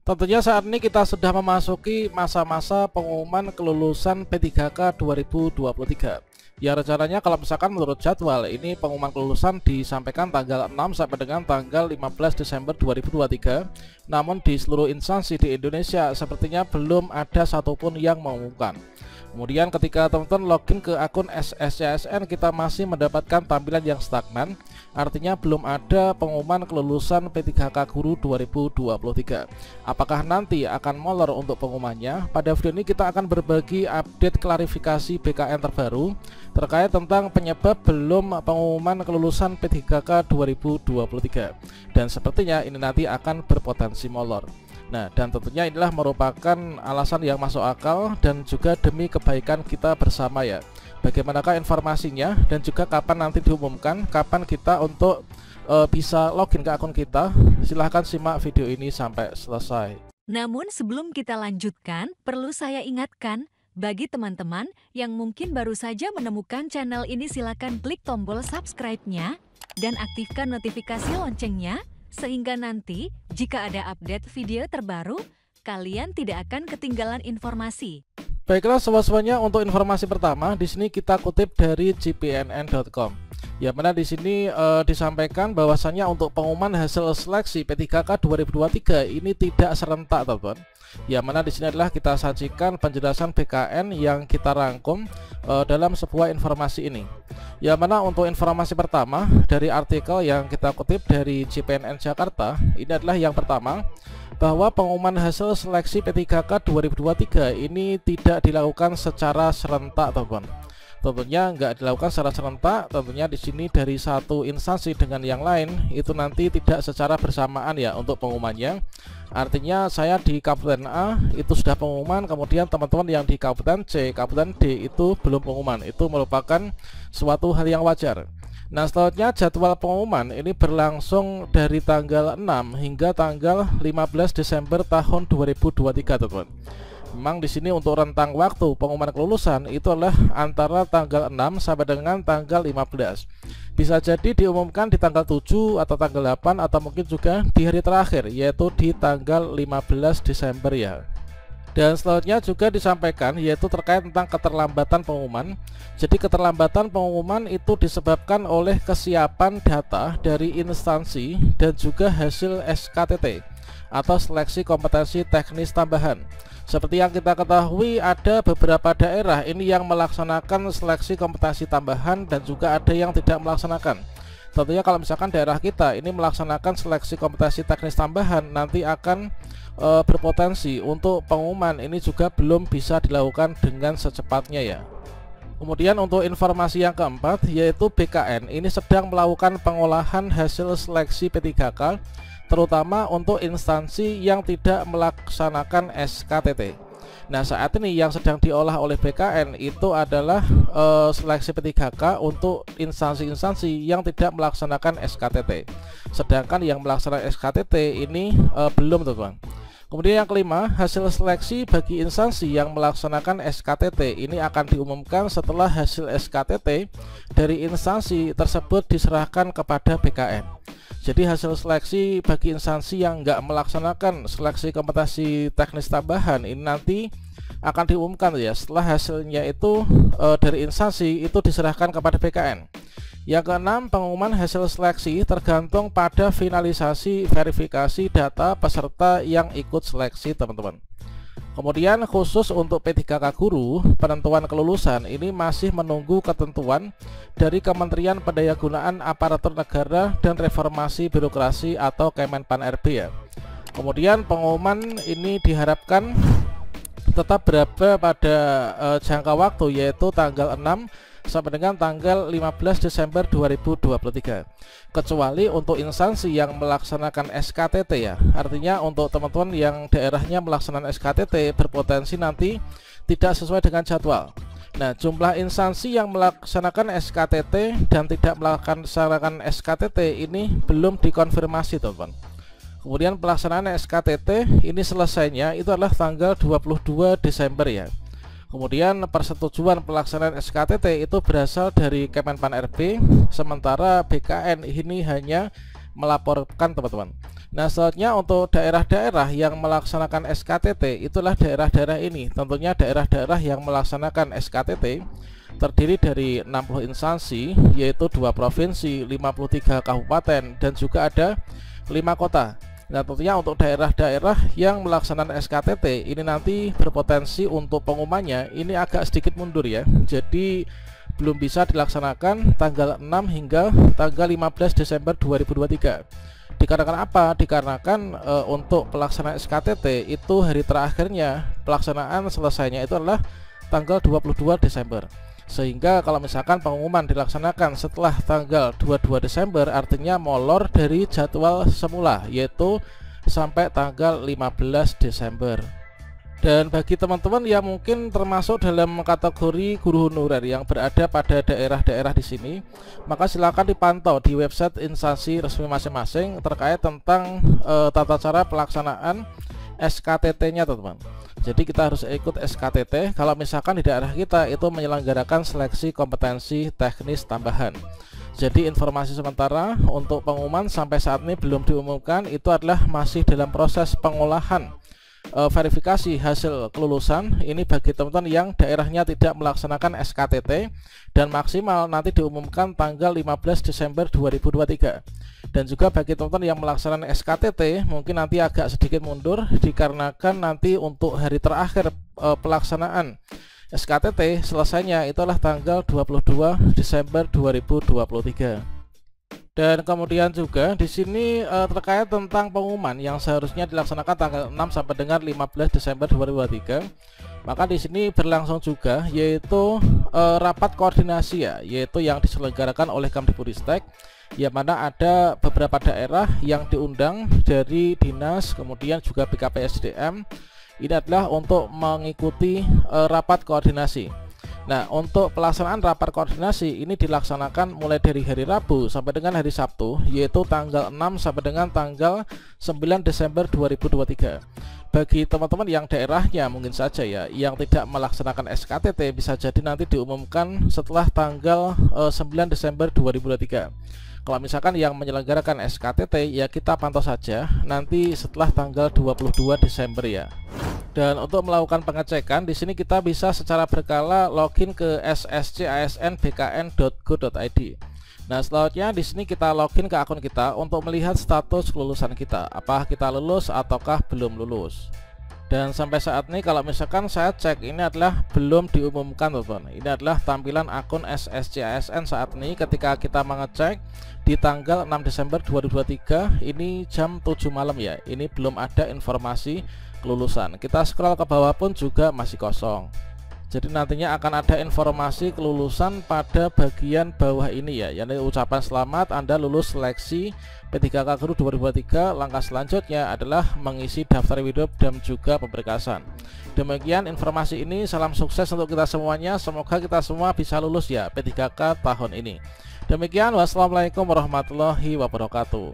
Tentunya saat ini kita sudah memasuki masa-masa pengumuman kelulusan P3K 2023. Ya rencananya kalau misalkan menurut jadwal ini pengumuman kelulusan disampaikan tanggal 6 sampai dengan tanggal 15 Desember 2023. Namun di seluruh instansi di Indonesia sepertinya belum ada satupun yang mengumumkan. Kemudian ketika teman-teman login ke akun SSCSN kita masih mendapatkan tampilan yang stagnan. Artinya belum ada pengumuman kelulusan P3K Guru 2023. Apakah nanti akan molor untuk pengumumannya? Pada video ini kita akan berbagi update klarifikasi BKN terbaru terkait tentang penyebab belum pengumuman kelulusan P3K 2023. Dan sepertinya ini nanti akan berpotensi molor. Nah, dan tentunya inilah merupakan alasan yang masuk akal dan juga demi kebaikan kita bersama ya. Bagaimanakah informasinya dan juga kapan nanti diumumkan, kapan kita untuk bisa login ke akun kita? Silahkan simak video ini sampai selesai. Namun sebelum kita lanjutkan, perlu saya ingatkan, bagi teman-teman yang mungkin baru saja menemukan channel ini, silakan klik tombol subscribe-nya dan aktifkan notifikasi loncengnya, sehingga nanti jika ada update video terbaru, kalian tidak akan ketinggalan informasi. Baiklah sobat-sobatnya, untuk informasi pertama di sini kita kutip dari cpnn.com. Ya, mana di sini disampaikan bahwasannya untuk pengumuman hasil seleksi P3K 2023 ini tidak serentak, teman-teman. Ya, mana di sini adalah kita sajikan penjelasan BKN yang kita rangkum dalam sebuah informasi ini. Ya, mana untuk informasi pertama dari artikel yang kita kutip dari CPNN Jakarta, ini adalah yang pertama, bahwa pengumuman hasil seleksi P3K 2023 ini tidak dilakukan secara serentak, teman-teman. Tentunya nggak dilakukan secara serentak, tentunya di sini dari satu instansi dengan yang lain itu nanti tidak secara bersamaan ya untuk pengumumannya. Artinya saya di Kabupaten A itu sudah pengumuman, kemudian teman-teman yang di Kabupaten C, Kabupaten D itu belum pengumuman. Itu merupakan suatu hal yang wajar. Nah, selanjutnya jadwal pengumuman ini berlangsung dari tanggal 6 hingga tanggal 15 Desember tahun 2023, teman-teman. Memang di sini untuk rentang waktu pengumuman kelulusan itu adalah antara tanggal 6 sampai dengan tanggal 15. Bisa jadi diumumkan di tanggal 7 atau tanggal 8 atau mungkin juga di hari terakhir, yaitu di tanggal 15 Desember ya. Dan selanjutnya juga disampaikan yaitu terkait tentang keterlambatan pengumuman. Jadi keterlambatan pengumuman itu disebabkan oleh kesiapan data dari instansi dan juga hasil SKTT atau seleksi kompetensi teknis tambahan. Seperti yang kita ketahui, ada beberapa daerah ini yang melaksanakan seleksi kompetensi tambahan dan juga ada yang tidak melaksanakan. Tentunya kalau misalkan daerah kita ini melaksanakan seleksi kompetensi teknis tambahan, nanti akan berpotensi untuk pengumuman ini juga belum bisa dilakukan dengan secepatnya ya. Kemudian untuk informasi yang keempat, yaitu BKN ini sedang melakukan pengolahan hasil seleksi P3K terutama untuk instansi yang tidak melaksanakan SKTT. Nah, saat ini yang sedang diolah oleh BKN itu adalah seleksi P3K untuk instansi-instansi yang tidak melaksanakan SKTT. Sedangkan yang melaksanakan SKTT ini belum, teman-teman. Kemudian yang kelima, hasil seleksi bagi instansi yang melaksanakan SKTT ini akan diumumkan setelah hasil SKTT dari instansi tersebut diserahkan kepada BKN. Jadi hasil seleksi bagi instansi yang nggak melaksanakan seleksi kompetensi teknis tambahan ini nanti akan diumumkan ya setelah hasilnya itu dari instansi itu diserahkan kepada BKN. Yang keenam, pengumuman hasil seleksi tergantung pada finalisasi verifikasi data peserta yang ikut seleksi, teman-teman. Kemudian khusus untuk P3K Guru, penentuan kelulusan ini masih menunggu ketentuan dari Kementerian Pendayagunaan Aparatur Negara dan Reformasi Birokrasi atau Kemenpan RB ya. Kemudian pengumuman ini diharapkan tetap berada pada jangka waktu yaitu tanggal 6 sampai dengan tanggal 15 Desember 2023. Kecuali untuk instansi yang melaksanakan SKTT ya. Artinya untuk teman-teman yang daerahnya melaksanakan SKTT berpotensi nanti tidak sesuai dengan jadwal. Nah, jumlah instansi yang melaksanakan SKTT dan tidak melaksanakan SKTT ini belum dikonfirmasi, teman-teman. Kemudian pelaksanaan SKTT ini selesainya itu adalah tanggal 22 Desember ya. Kemudian persetujuan pelaksanaan SKTT itu berasal dari Kemenpan RB, sementara BKN ini hanya melaporkan, teman-teman. Nah, selanjutnya untuk daerah-daerah yang melaksanakan SKTT, itulah daerah-daerah ini. Tentunya daerah-daerah yang melaksanakan SKTT terdiri dari 60 instansi, yaitu 2 provinsi, 53 kabupaten, dan juga ada 5 kota. Nah, tentunya untuk daerah-daerah yang melaksanakan SKTT ini nanti berpotensi untuk pengumumannya ini agak sedikit mundur ya. Jadi belum bisa dilaksanakan tanggal 6 hingga tanggal 15 Desember 2023. Dikarenakan apa? Dikarenakan untuk pelaksanaan SKTT itu hari terakhirnya pelaksanaan selesainya itu adalah tanggal 22 Desember. Sehingga kalau misalkan pengumuman dilaksanakan setelah tanggal 22 Desember artinya molor dari jadwal semula, yaitu sampai tanggal 15 Desember. Dan bagi teman-teman yang mungkin termasuk dalam kategori guru honorer yang berada pada daerah-daerah di sini, maka silakan dipantau di website instansi resmi masing-masing terkait tentang tata cara pelaksanaan SKTT-nya, teman-teman. Jadi kita harus ikut SKTT kalau misalkan di daerah kita itu menyelenggarakan seleksi kompetensi teknis tambahan. Jadi informasi sementara untuk pengumuman sampai saat ini belum diumumkan, itu adalah masih dalam proses pengolahan verifikasi hasil kelulusan ini bagi teman-teman yang daerahnya tidak melaksanakan SKTT, dan maksimal nanti diumumkan tanggal 15 Desember 2023. Dan juga bagi teman-teman yang melaksanakan SKTT mungkin nanti agak sedikit mundur dikarenakan nanti untuk hari terakhir pelaksanaan SKTT selesainya itulah tanggal 22 Desember 2023. Dan kemudian juga di sini terkait tentang pengumuman yang seharusnya dilaksanakan tanggal 6 sampai dengan 15 Desember 2023. Maka di sini berlangsung juga yaitu rapat koordinasi ya, yaitu yang diselenggarakan oleh Kemdikbudristek, yang mana ada beberapa daerah yang diundang dari dinas, kemudian juga BKPSDM. Ini adalah untuk mengikuti rapat koordinasi. Nah, untuk pelaksanaan rapat koordinasi ini dilaksanakan mulai dari hari Rabu sampai dengan hari Sabtu, yaitu tanggal 6 sampai dengan tanggal 9 Desember 2023. Bagi teman-teman yang daerahnya mungkin saja ya yang tidak melaksanakan SKTT, bisa jadi nanti diumumkan setelah tanggal 9 Desember 2023. Kalau misalkan yang menyelenggarakan SKTT ya kita pantau saja nanti setelah tanggal 22 Desember ya. Dan untuk melakukan pengecekan di sini kita bisa secara berkala login ke sscasnbkn.go.id. Nah, selanjutnya di sini kita login ke akun kita untuk melihat status kelulusan kita, apakah kita lulus ataukah belum lulus. Dan sampai saat ini kalau misalkan saya cek ini adalah belum diumumkan, teman-teman. Ini adalah tampilan akun SSCASN saat ini ketika kita mengecek di tanggal 6 Desember 2023 ini jam 7 malam ya. Ini belum ada informasi kelulusan. Kita scroll ke bawah pun juga masih kosong. Jadi nantinya akan ada informasi kelulusan pada bagian bawah ini ya, yakni ucapan selamat Anda lulus seleksi P3K Guru 2023. Langkah selanjutnya adalah mengisi daftar hidup dan juga pemberkasan. Demikian informasi ini, salam sukses untuk kita semuanya. Semoga kita semua bisa lulus ya P3K tahun ini. Demikian, wassalamualaikum warahmatullahi wabarakatuh.